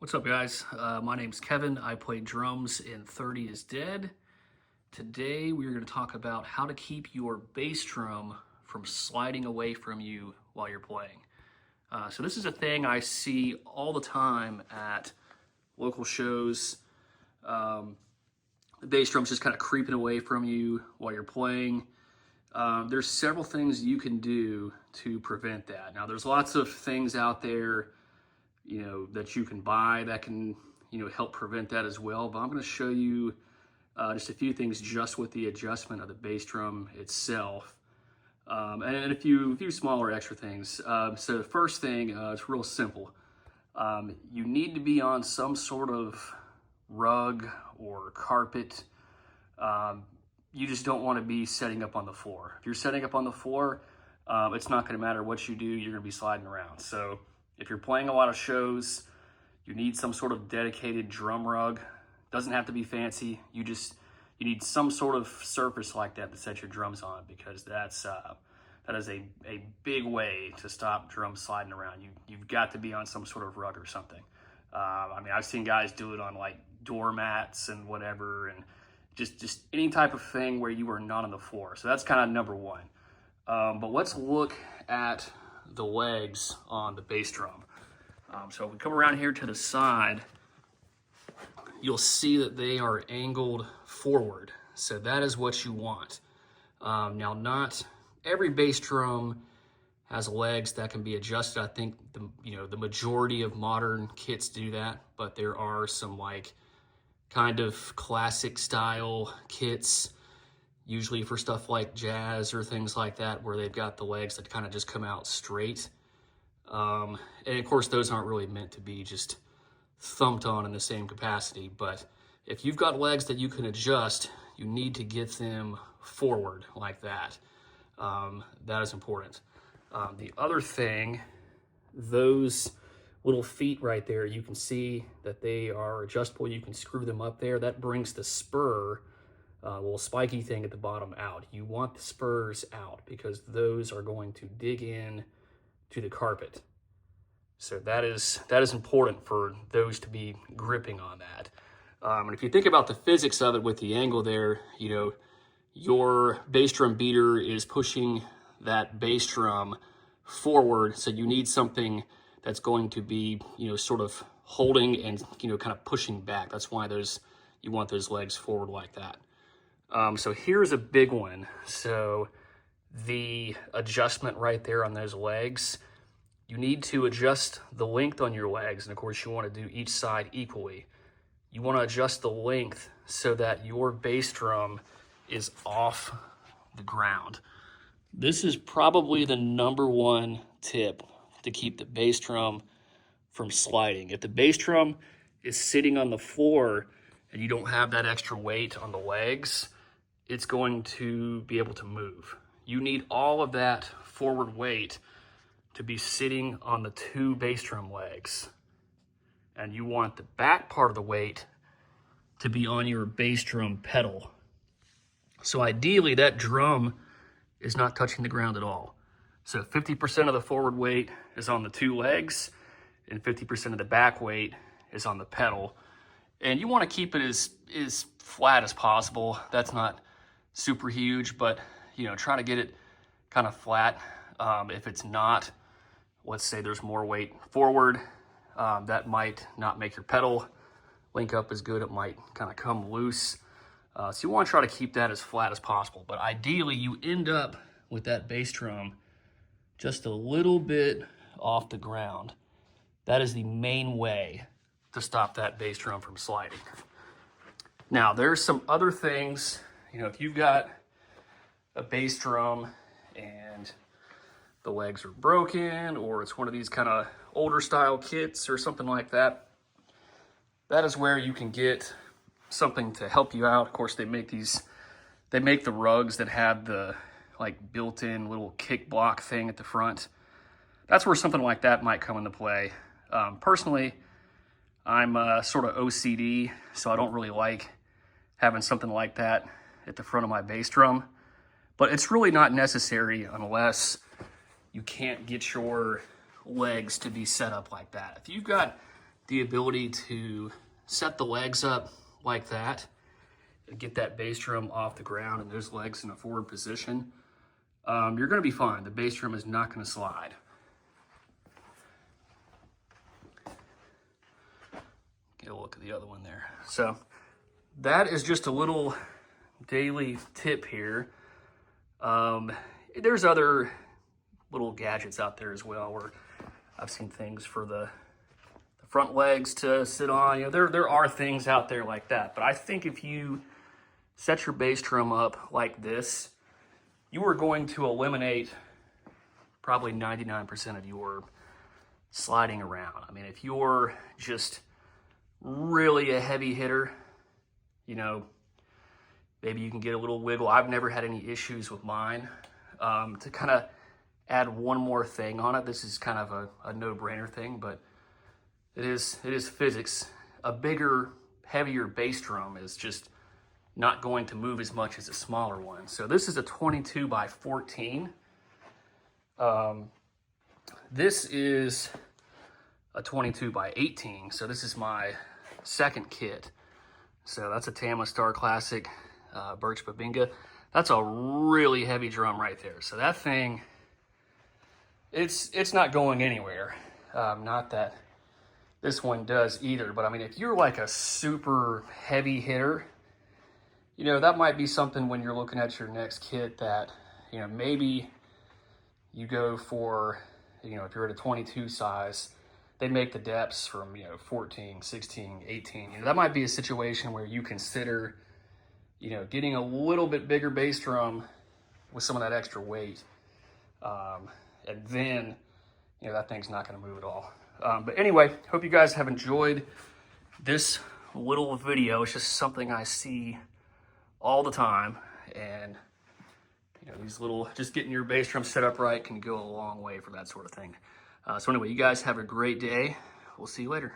What's up, guys? My name's Kevin. I play drums in 30 is Dead. Today, we're going to talk about how to keep your bass drum from sliding away from you while you're playing. So this is a thing I see all the time at local shows. The bass drum's just kind of creeping away from you while you're playing. There's several things you can do to prevent that. Now, there's lots of things out there that you can buy that can, help prevent that as well. But I'm going to show you just a few things just with the adjustment of the bass drum itself, and a few smaller extra things. So the first thing, it's real simple. You need to be on some sort of rug or carpet. You just don't want to be setting up on the floor. If you're setting up on the floor, it's not going to matter what you do, you're going to be sliding around. So if you're playing a lot of shows, you need some sort of dedicated drum rug. Doesn't have to be fancy. You need some sort of surface like that to set your drums on, because that is a big way to stop drums sliding around. You've got to be on some sort of rug or something. I've seen guys do it on like doormats and whatever, and just any type of thing where you are not on the floor. So that's kind of number one. But let's look at the legs on the bass drum. So if we come around here to the side, you'll see that they are angled forward. So that is what you want. Now, not every bass drum has legs that can be adjusted. I think the majority of modern kits do that, but there are some like kind of classic style kits, usually for stuff like jazz or things like that, where they've got the legs that kind of just come out straight. And of course, those aren't really meant to be just thumped on in the same capacity. But if you've got legs that you can adjust, you need to get them forward like that. That is important. The other thing, those little feet right there, you can see that they are adjustable. You can screw them up there. That brings the spur, little spiky thing at the bottom, out. You want the spurs out because those are going to dig in to the carpet. So that is important for those to be gripping on that. And if you think about the physics of it with the angle there, your bass drum beater is pushing that bass drum forward. So you need something that's going to be, sort of holding and, kind of pushing back. That's why you want those legs forward like that. So here's a big one. So the adjustment right there on those legs, you need to adjust the length on your legs. And of course, you want to do each side equally. You want to adjust the length so that your bass drum is off the ground. This is probably the number one tip to keep the bass drum from sliding. If the bass drum is sitting on the floor and you don't have that extra weight on the legs, it's going to be able to move. You need all of that forward weight to be sitting on the two bass drum legs. And you want the back part of the weight to be on your bass drum pedal. So ideally, that drum is not touching the ground at all. So 50% of the forward weight is on the two legs, and 50% of the back weight is on the pedal. And you want to keep it as flat as possible. That's not super huge, but try to get it kind of flat. If it's not, let's say there's more weight forward, that might not make your pedal link up as good. It might kind of come loose. So you want to try to keep that as flat as possible. But ideally, you end up with that bass drum just a little bit off the ground. That is the main way to stop that bass drum from sliding. Now, there's some other things. If you've got a bass drum and the legs are broken, or it's one of these kind of older style kits or something like that, that is where you can get something to help you out. Of course, they make the rugs that have the like built-in little kick block thing at the front. That's where something like that might come into play. Personally, I'm sort of OCD, so I don't really like having something like that at the front of my bass drum. But it's really not necessary unless you can't get your legs to be set up like that. If you've got the ability to set the legs up like that and get that bass drum off the ground and those legs in a forward position, you're going to be fine. The bass drum is not going to slide. Get a look at the other one there. So that is just a little daily tip here. There's other little gadgets out there as well, where I've seen things for the front legs to sit on. You know, there are things out there like that. But I think if you set your bass drum up like this, you are going to eliminate probably 99% of your sliding around. I mean, if you're just really a heavy hitter, you know, maybe you can get a little wiggle. I've never had any issues with mine. To kind of add one more thing on it, this is kind of a no-brainer thing, but it is physics. A bigger, heavier bass drum is just not going to move as much as a smaller one. So this is a 22 by 14. This is a 22 by 18. So this is my second kit. So that's a Tama Star Classic Birch Babinga. That's a really heavy drum right there. So that thing, it's not going anywhere. Not that this one does either, but I mean, if you're like a super heavy hitter, you know, that might be something when you're looking at your next kit that, you know, maybe you go for, you know, if you're at a 22 size, they make the depths from, you know, 14, 16, 18. You know, that might be a situation where you consider, you know, getting a little bit bigger bass drum with some of that extra weight. And then, you know, that thing's not going to move at all. But anyway, hope you guys have enjoyed this little video. It's just something I see all the time. And, you know, these little, just getting your bass drum set up right can go a long way for that sort of thing. So anyway, you guys have a great day. We'll see you later.